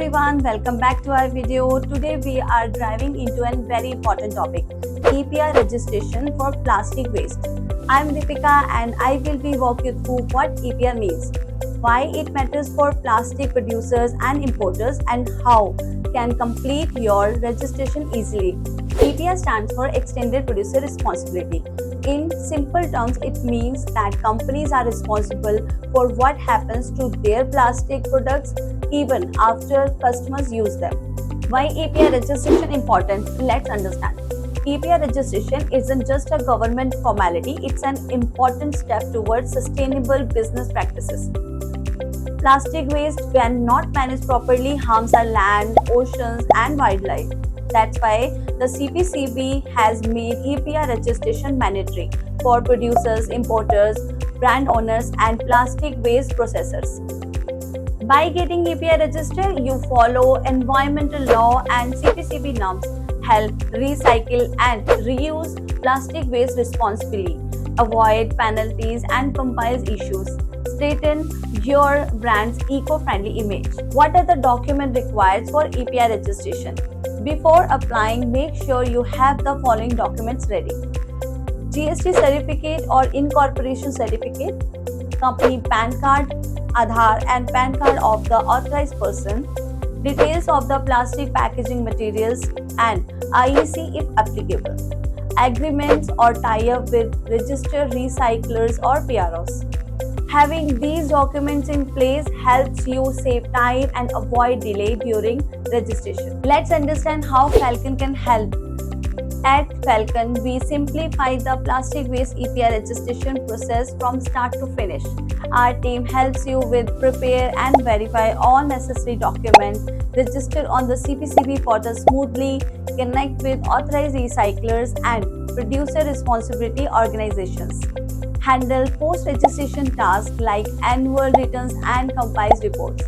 everyone, welcome back to our video. Today we are diving into a very important topic, EPR registration for plastic waste. I am Deepika and I will be walk you through what EPR means, why it matters for plastic producers and importers, and how can complete your registration easily. EPR stands for Extended Producer Responsibility. In simple terms, it means that companies are responsible for what happens to their plastic products even after customers use them. Why EPR registration important? Let's understand. EPR registration isn't just a government formality, it's an important step towards sustainable business practices. Plastic waste, when not managed properly, harms our land, oceans, and wildlife. That's why the CPCB has made EPR registration mandatory for producers, importers, brand owners, and plastic waste processors. By getting EPR registered, you follow environmental law and CPCB norms, help recycle and reuse plastic waste responsibly, avoid penalties, and compliance issues. Straighten your brand's eco-friendly image. What are the documents required for EPR registration? Before applying, make sure you have the following documents ready: GST certificate or incorporation certificate, company PAN card, Aadhaar and PAN card of the authorized person, details of the plastic packaging materials, and IEC if applicable, agreements or tie-up with registered recyclers or PROs. Having these documents in place helps you save time and avoid delay during registration. Let's understand how Falcon can help. At Falcon, we simplify the plastic waste EPR registration process from start to finish. Our team helps you with prepare and verify all necessary documents, register on the CPCB portal smoothly, connect with authorized recyclers and producer responsibility organizations, handle post-registration tasks like annual returns and compliance reports.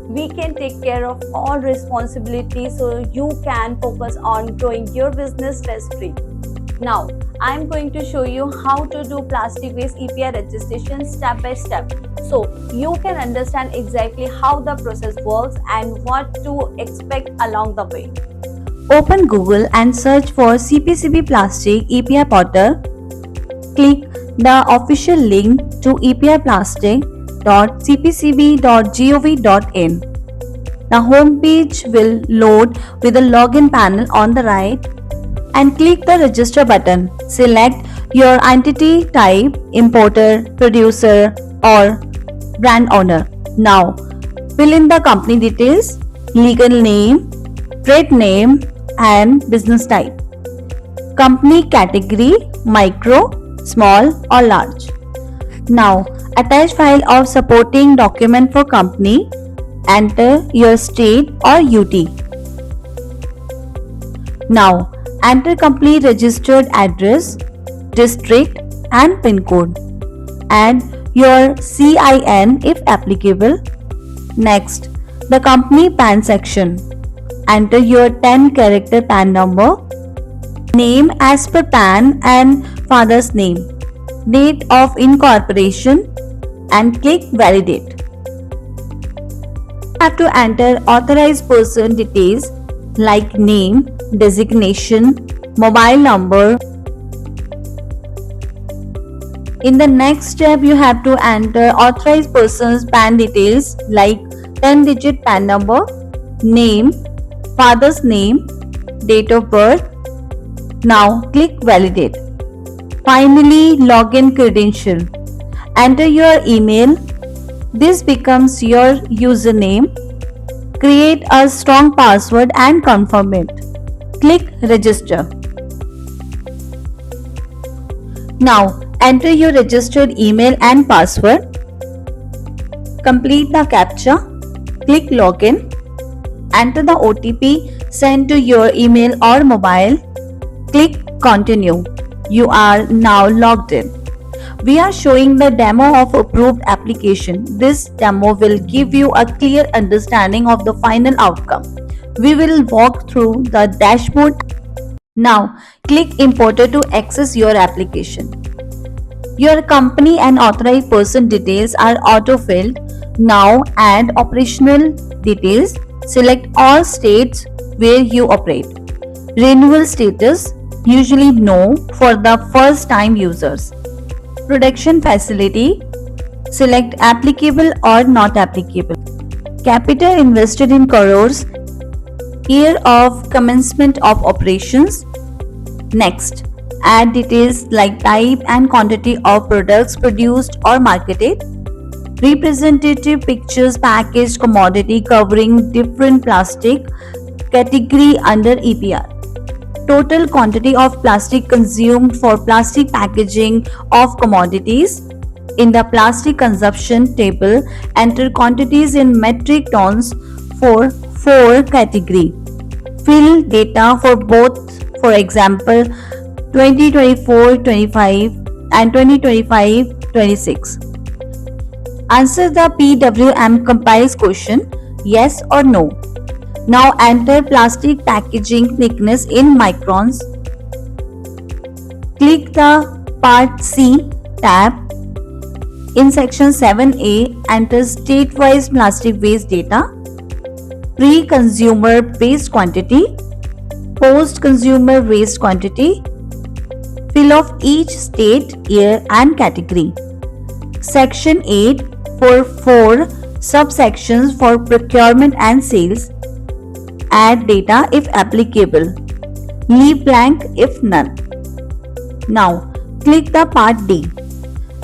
We can take care of all responsibilities so you can focus on growing your business stress-free. Now, I am going to show you how to do plastic waste EPR registration step by step so you can understand exactly how the process works and what to expect along the way. Open Google and search for CPCB Plastic EPR portal. Click the official link to eprplastic.cpcb.gov.in. The home page will load with a login panel on the right, and click the register button. Select your entity type, importer, producer or brand owner. Now fill in the company details, legal name, trade name and business type, company category, micro, small or large. Now attach file of supporting document for company. Enter your state or UT. Now enter company registered address, district and PIN code. Add your CIN if applicable. Next, the company PAN section. Enter your 10-character PAN number, name as per PAN and father's name, date of incorporation and click validate. You have to enter authorized person details like name, designation, mobile number. In the next step, you have to enter authorized person's PAN details like 10-digit PAN number, name, father's name, date of birth. Now click validate. Finally, login credential. Enter your email. This becomes your username. Create a strong password and confirm it. Click register. Now enter your registered email and password. Complete the CAPTCHA. Click login. Enter the OTP sent to your email or mobile. Click continue. You are now logged in. We are showing the demo of approved application. This demo will give you a clear understanding of the final outcome. We will walk through the dashboard. Now click importer to access your application. Your company and authorized person details are auto-filled. Now add operational details Select all states where you operate. Renewal status, usually no for the first time users. Production facility, select applicable or not applicable. Capital invested in crores, year of commencement of operations. Next, add details like type and quantity of products produced or marketed. Representative pictures packaged commodity covering different plastic category under EPR. Total quantity of plastic consumed for plastic packaging of commodities. In the plastic consumption table, enter quantities in metric tons for 4 category. Fill data for both, for example, 2024-25 and 2025-26. Answer the PWM compiles question yes or no. Now enter plastic packaging thickness in microns. Click the Part C tab. In section 7A, enter state-wise plastic waste data, pre-consumer waste quantity, post-consumer waste quantity, fill of each state, year and category. Section 8 for 4 subsections for procurement and sales. Add data if applicable. Leave blank if none. Now, click the Part D.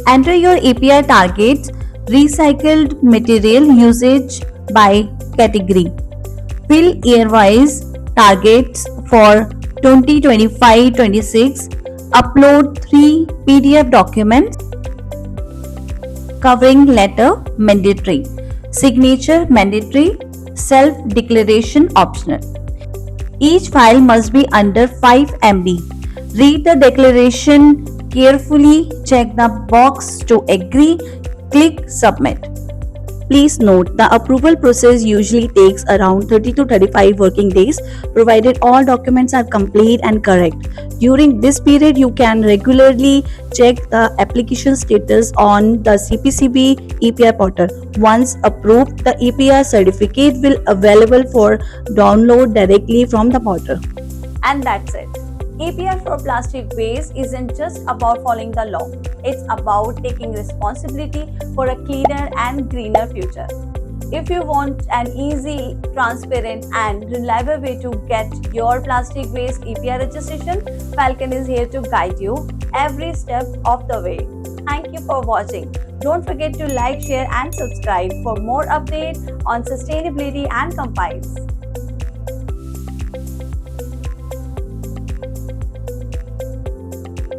Enter your API targets, recycled material usage by category. Fill year-wise targets for 2025-26. Upload 3 PDF documents. Covering letter mandatory. Signature mandatory. Self-declaration optional. Each file must be under 5 MB. Read the declaration carefully, check the box to agree, click submit. Please note, the approval process usually takes around 30 to 35 working days, provided all documents are complete and correct. During this period, you can regularly check the application status on the CPCB EPR portal. Once approved, the EPR certificate will be available for download directly from the portal. And that's it. EPR for plastic waste isn't just about following the law. It's about taking responsibility for a cleaner and greener future. If you want an easy, transparent and reliable way to get your plastic waste EPR registration, Falcon is here to guide you every step of the way. Thank you for watching. Don't forget to like, share and subscribe for more updates on sustainability and compliance.